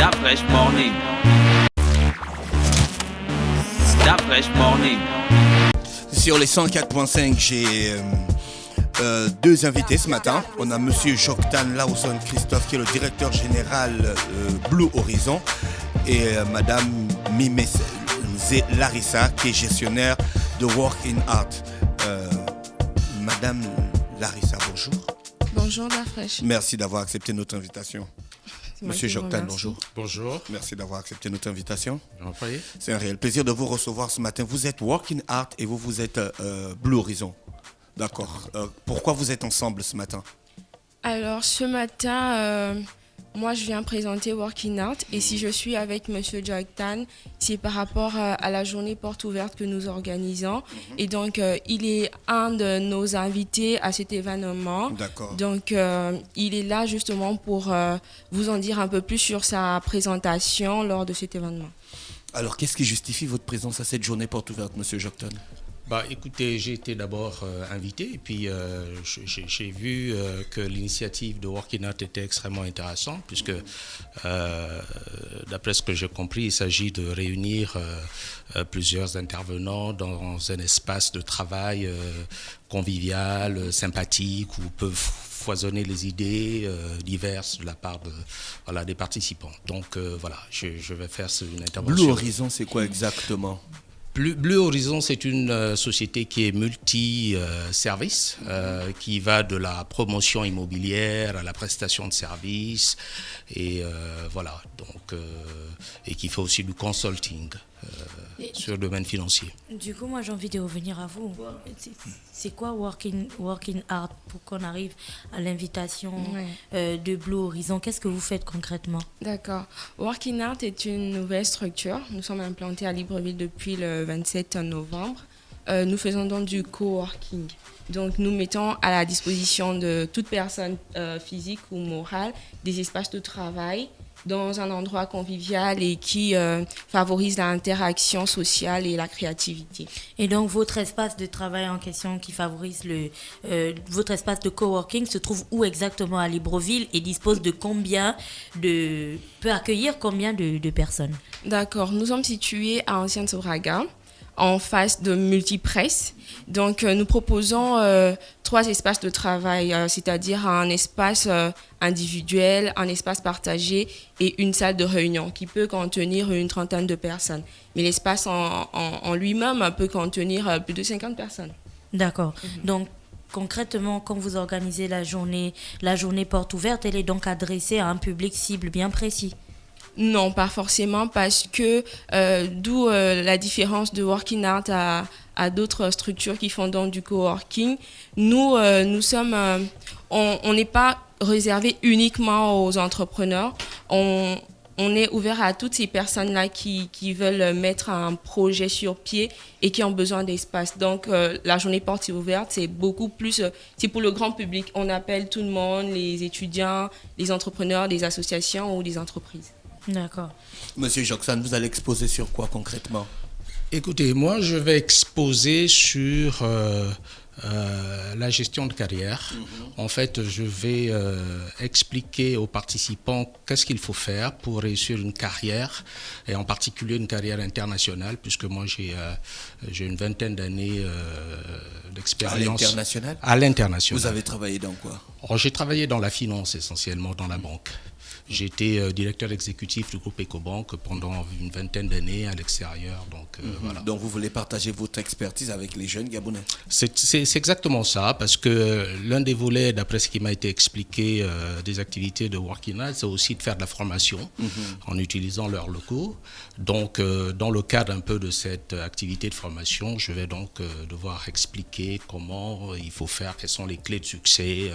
That Fresh Morning. That Fresh Morning. Sur les 104.5, j'ai deux invités ce matin. On a monsieur Joktan Lawson Christophe qui est le directeur général Blue Horizon et madame Mimese Larissa qui est gestionnaire de Working Art. Madame Larissa, bonjour. Bonjour Dafresh. Merci d'avoir accepté notre invitation. Monsieur Joktan, bonjour. Bonjour. Merci d'avoir accepté notre invitation. Merci. C'est un réel plaisir de vous recevoir ce matin. Vous êtes Working Art et vous êtes Blue Horizon. D'accord. Pourquoi vous êtes ensemble ce matin? Alors ce matin, moi je viens présenter Working Art et si je suis avec Monsieur Joktan, c'est par rapport à la journée porte ouverte que nous organisons. Et donc il est un de nos invités à cet événement. D'accord. Donc il est là justement pour vous en dire un peu plus sur sa présentation lors de cet événement. Alors qu'est-ce qui justifie votre présence à cette journée porte ouverte, Monsieur Joktan? Écoutez, j'ai été d'abord invité et puis j'ai vu que l'initiative de Working Art était extrêmement intéressante puisque d'après ce que j'ai compris, il s'agit de réunir plusieurs intervenants dans un espace de travail convivial, sympathique où peuvent foisonner les idées diverses de la part des participants. Donc voilà, je vais faire une intervention. Blue Horizon, c'est quoi exactement? Blue Horizon, c'est une société qui est multi-service, qui va de la promotion immobilière à la prestation de services, et voilà, donc, et qui fait aussi du consulting sur le domaine financier. Du coup, moi, j'ai envie de revenir à vous. C'est quoi Working Art pour qu'on arrive à l'invitation de Blue Horizon? Qu'est-ce que vous faites concrètement? D'accord. Working Art est une nouvelle structure. Nous sommes implantés à Libreville depuis le 27 novembre. Nous faisons donc du coworking. Donc, nous mettons à la disposition de toute personne physique ou morale des espaces de travail dans un endroit convivial et qui favorise l'interaction sociale et la créativité. Et donc, votre espace de travail en question qui favorise votre espace de coworking se trouve où exactement à Libreville et dispose de peut accueillir combien de personnes? D'accord. Nous sommes situés à Ancienne Sobraga, en face de Multipresse. Donc, nous proposons 3 espaces de travail, c'est-à-dire un espace individuel, un espace partagé et une salle de réunion qui peut contenir une trentaine de personnes. Mais l'espace en lui-même peut contenir plus de 50 personnes. D'accord. Donc, concrètement, quand vous organisez la journée porte ouverte, elle est donc adressée à un public cible bien précis? Non, pas forcément, parce que d'où la différence de Working Art à d'autres structures qui font donc du coworking. Nous sommes, on n'est pas réservé uniquement aux entrepreneurs. On est ouvert à toutes ces personnes-là qui veulent mettre un projet sur pied et qui ont besoin d'espace. Donc, la journée porte ouverte, c'est beaucoup plus, c'est pour le grand public. On appelle tout le monde, les étudiants, les entrepreneurs, les associations ou les entreprises. D'accord. Monsieur Joktan, vous allez exposer sur quoi concrètement? Écoutez, moi je vais exposer sur la gestion de carrière. En fait, je vais expliquer aux participants qu'est-ce qu'il faut faire pour réussir une carrière, et en particulier une carrière internationale, puisque moi j'ai une vingtaine d'années d'expérience. À l'international? À l'international. Vous avez travaillé dans quoi? J'ai travaillé dans la finance essentiellement, dans la banque. J'ai été directeur exécutif du groupe Ecobank pendant une vingtaine d'années à l'extérieur. Donc, voilà. Donc vous voulez partager votre expertise avec les jeunes Gabonais? C'est exactement ça, parce que l'un des volets, d'après ce qui m'a été expliqué, des activités de Working Art, c'est aussi de faire de la formation en utilisant leurs locaux. Donc, dans le cadre un peu de cette activité de formation, je vais donc devoir expliquer comment il faut faire, quelles sont les clés de succès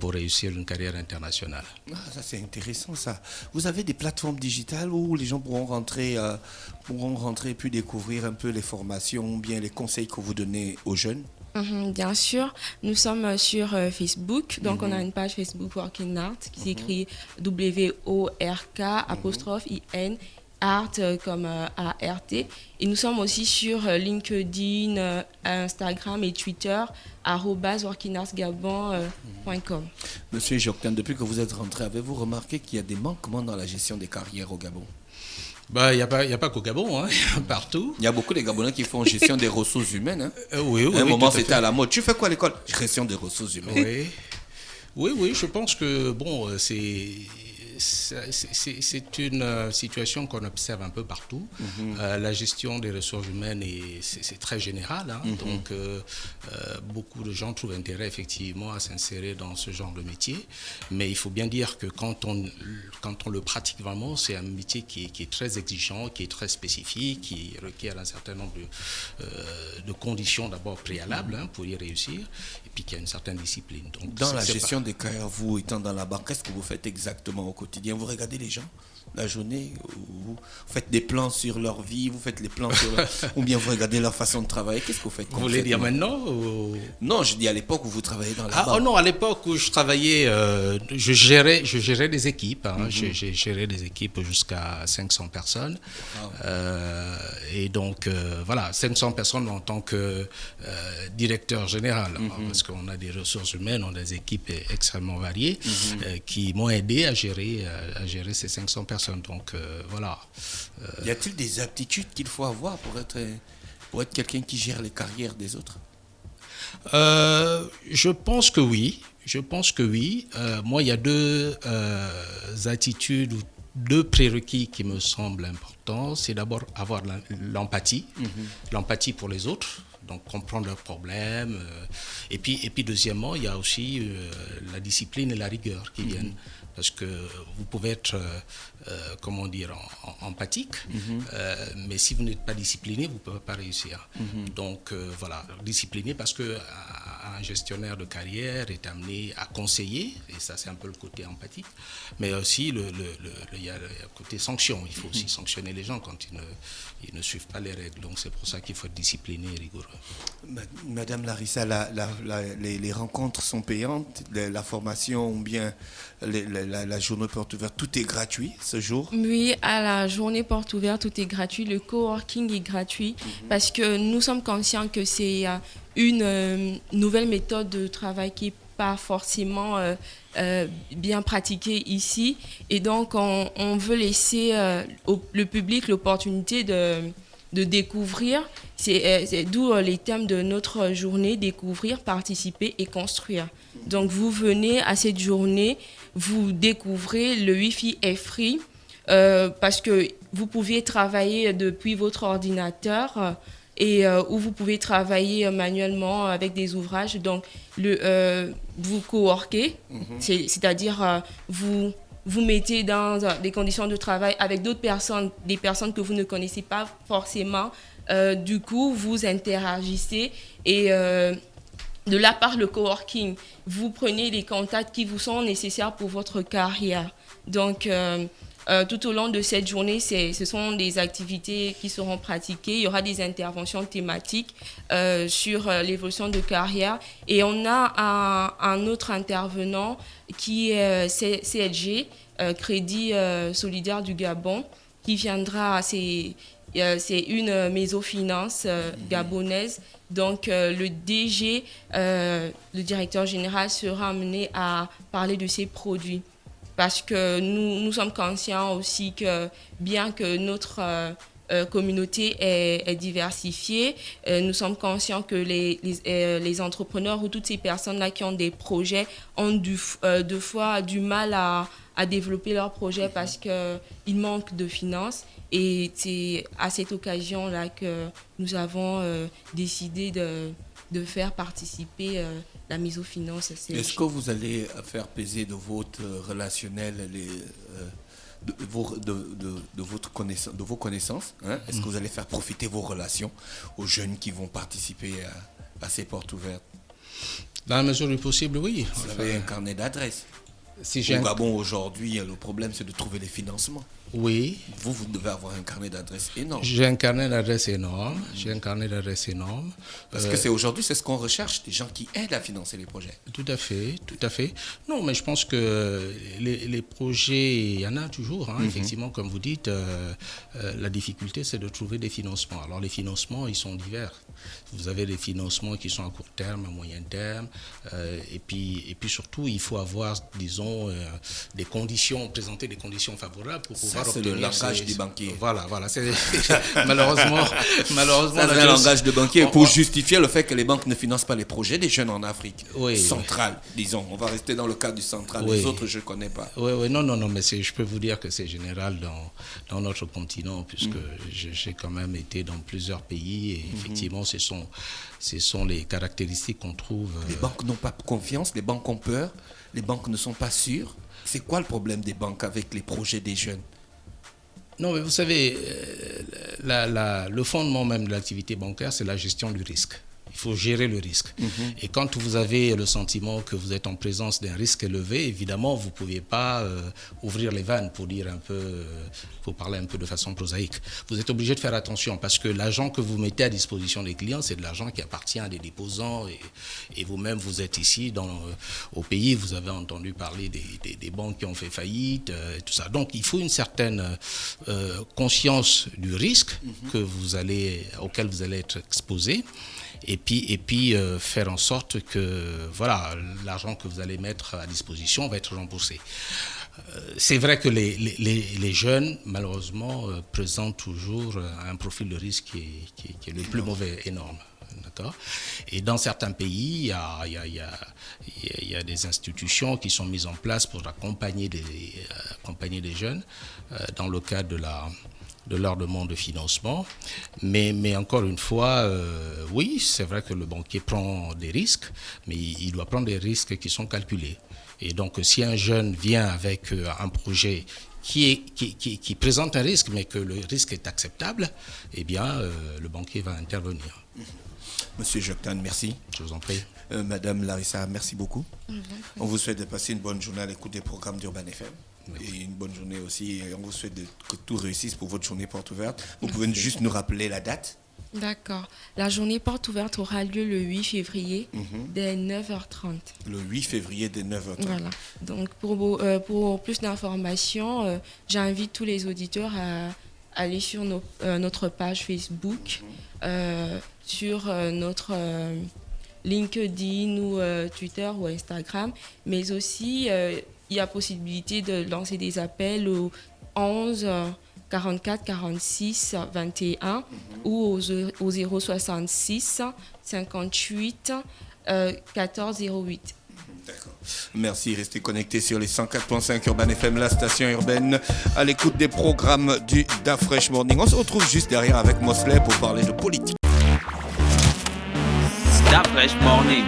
pour réussir une carrière internationale. Ah, ça c'est intéressant ça. Vous avez des plateformes digitales où les gens pourront rentrer et puis découvrir un peu les formations, bien les conseils que vous donnez aux jeunes? Bien sûr, nous sommes sur Facebook, donc on a une page Facebook Working Art qui s'écrit WORK ', art comme ART. Et nous sommes aussi sur LinkedIn, Instagram et Twitter, @workingartsgabon.com. Monsieur Joctan, depuis que vous êtes rentré, avez-vous remarqué qu'il y a des manquements dans la gestion des carrières au Gabon? Il n'y a pas qu'au Gabon, hein, partout. Il y a beaucoup de Gabonais qui font gestion des ressources humaines. Hein. Oui, À un moment, tout à c'était fait. à la mode. Tu fais quoi à l'école? Gestion des ressources humaines. Oui, je pense que c'est une situation qu'on observe un peu partout. La gestion des ressources humaines, c'est très général. Hein. Donc, beaucoup de gens trouvent intérêt effectivement à s'insérer dans ce genre de métier. Mais il faut bien dire que quand on le pratique vraiment, c'est un métier qui est très exigeant, qui est très spécifique, qui requiert un certain nombre de conditions d'abord préalables pour y réussir, et puis qui a une certaine discipline. Donc, Dans la gestion des carrières, vous étant dans la banque, qu'est-ce que vous faites exactement au quotidien? Vous regardez les gens la journée, vous faites des plans sur leur vie, vous faites les plans sur ou bien vous regardez leur façon de travailler. Qu'est-ce que vous faites? Vous voulez dire maintenant ou... Non, je dis à l'époque où vous travaillez dans la banque. Oh non, à l'époque où je travaillais, je gérais des équipes. J'ai géré des équipes jusqu'à 500 personnes. Et donc, voilà, 500 personnes en tant que directeur général. Parce qu'on a des ressources humaines, on a des équipes extrêmement variées qui m'ont aidé à gérer ces 500 personnes. Donc, voilà. Y a-t-il des aptitudes qu'il faut avoir pour être quelqu'un qui gère les carrières des autres? Je pense que oui. Moi, il y a deux attitudes ou deux prérequis qui me semblent importants. C'est d'abord avoir l'empathie, l'empathie pour les autres, donc comprendre leurs problèmes. Et puis deuxièmement, il y a aussi la discipline et la rigueur qui viennent. Parce que vous pouvez être, empathique, mais si vous n'êtes pas discipliné, vous ne pouvez pas réussir. Donc voilà, discipliné parce qu'un gestionnaire de carrière est amené à conseiller, et ça c'est un peu le côté empathique, mais aussi il y a le côté sanction. Il faut aussi sanctionner les gens quand ils ne suivent pas les règles. Donc c'est pour ça qu'il faut être discipliné et rigoureux. Madame Larissa, les rencontres sont payantes, la formation ou bien la journée porte ouverte, tout est gratuit ce jour? Oui, à la journée porte ouverte, tout est gratuit. Le coworking est gratuit parce que nous sommes conscients que c'est une nouvelle méthode de travail qui n'est pas forcément bien pratiquée ici. Et donc, on veut laisser le public l'opportunité de découvrir. C'est d'où les thèmes de notre journée: découvrir, participer et construire. Donc, vous venez à cette journée, vous découvrez, le Wi-Fi est free parce que vous pouvez travailler depuis votre ordinateur et où vous pouvez travailler manuellement avec des ouvrages. Donc, vous coworkez, c'est-à-dire vous mettez dans des conditions de travail avec d'autres personnes, des personnes que vous ne connaissez pas forcément. Du coup, vous interagissez et de là par le coworking, vous prenez les contacts qui vous sont nécessaires pour votre carrière. Donc, tout au long de cette journée, ce sont des activités qui seront pratiquées. Il y aura des interventions thématiques sur l'évolution de carrière. Et on a un autre intervenant qui est CLG, Crédit Solidaire du Gabon, qui viendra. C'est une mésofinance gabonaise. Donc, le DG, le directeur général, sera amené à parler de ces produits. Parce que nous sommes conscients aussi que bien que notre communauté est diversifiée, nous sommes conscients que les entrepreneurs ou toutes ces personnes-là qui ont des projets ont deux fois du mal à développer leurs projets parce qu'ils manquent de finances. Et c'est à cette occasion-là que nous avons décidé de faire participer la mésofinance. Est-ce que vous allez faire peser de votre relationnel de vos connaissances, hein? Est-ce que vous allez faire profiter vos relations aux jeunes qui vont participer à ces portes ouvertes? Dans la mesure du possible, oui. Vous avez un carnet d'adresses? Si j'ai Au un- Gabon, aujourd'hui, le problème, c'est de trouver les financements. Oui, Vous devez avoir un carnet d'adresses énorme. j'ai un carnet d'adresses énorme. Parce que c'est aujourd'hui, c'est ce qu'on recherche, des gens qui aident à financer les projets. Tout à fait, tout à fait. Non, mais je pense que les projets, il y en a toujours, hein, effectivement, comme vous dites. La difficulté, c'est de trouver des financements. Alors, les financements, ils sont divers. Vous avez des financements qui sont à court terme, à moyen terme. Et puis surtout, il faut avoir, disons, des conditions, présenter des conditions favorables pour pouvoir C'est le obtenir langage des banquiers. Voilà. C'est, malheureusement, Ça, c'est un langage de banquier pour justifier le fait que les banques ne financent pas les projets des jeunes en Afrique centrale, disons. On va rester dans le cas du central. Les autres, je ne connais pas. Oui, non, mais je peux vous dire que c'est général dans notre continent, puisque j'ai quand même été dans plusieurs pays et effectivement, ce sont les caractéristiques qu'on trouve. Les banques n'ont pas confiance, les banques ont peur, les banques ne sont pas sûres. C'est quoi le problème des banques avec les projets des jeunes? Non, mais vous savez, le fondement même de l'activité bancaire, c'est la gestion du risque. Il faut gérer le risque. Et quand vous avez le sentiment que vous êtes en présence d'un risque élevé, évidemment, vous ne pouvez pas ouvrir les vannes pour dire un peu, pour parler un peu de façon prosaïque. Vous êtes obligé de faire attention parce que l'argent que vous mettez à disposition des clients, c'est de l'argent qui appartient à des déposants et vous-même, vous êtes ici au pays, vous avez entendu parler des banques qui ont fait faillite, et tout ça. Donc, il faut une certaine conscience du risque auquel vous allez être exposé. Et puis faire en sorte que voilà, l'argent que vous allez mettre à disposition va être remboursé. C'est vrai que les jeunes, malheureusement, présentent toujours un profil de risque qui est le plus mauvais, énorme. D'accord. Et dans certains pays, il y a des institutions qui sont mises en place pour accompagner des jeunes dans le cadre de leur demande de financement. Mais encore une fois, oui, c'est vrai que le banquier prend des risques, mais il doit prendre des risques qui sont calculés. Et donc, si un jeune vient avec un projet qui présente un risque, mais que le risque est acceptable, eh bien, le banquier va intervenir. Monsieur Joktan, merci. Je vous en prie. Madame Larissa, merci beaucoup. On vous souhaite de passer une bonne journée à l'écoute des programmes d'Urban FM. Et une bonne journée aussi. Et on vous souhaite que tout réussisse pour votre journée porte ouverte. Vous pouvez juste nous rappeler la date? D'accord. La journée porte ouverte aura lieu le 8 février dès 9h30. Le 8 février dès 9h30. Voilà. Donc pour plus d'informations, j'invite tous les auditeurs à aller sur notre page Facebook, sur notre LinkedIn ou Twitter ou Instagram, mais aussi il y a possibilité de lancer des appels au 11 44 46 21 ou au 066 58 14 08. D'accord. Merci, restez connectés sur les 104.5 Urban FM, la station urbaine, à l'écoute des programmes du Da Fresh Morning. On se retrouve juste derrière avec Mosley pour parler de politique. Da Fresh Morning.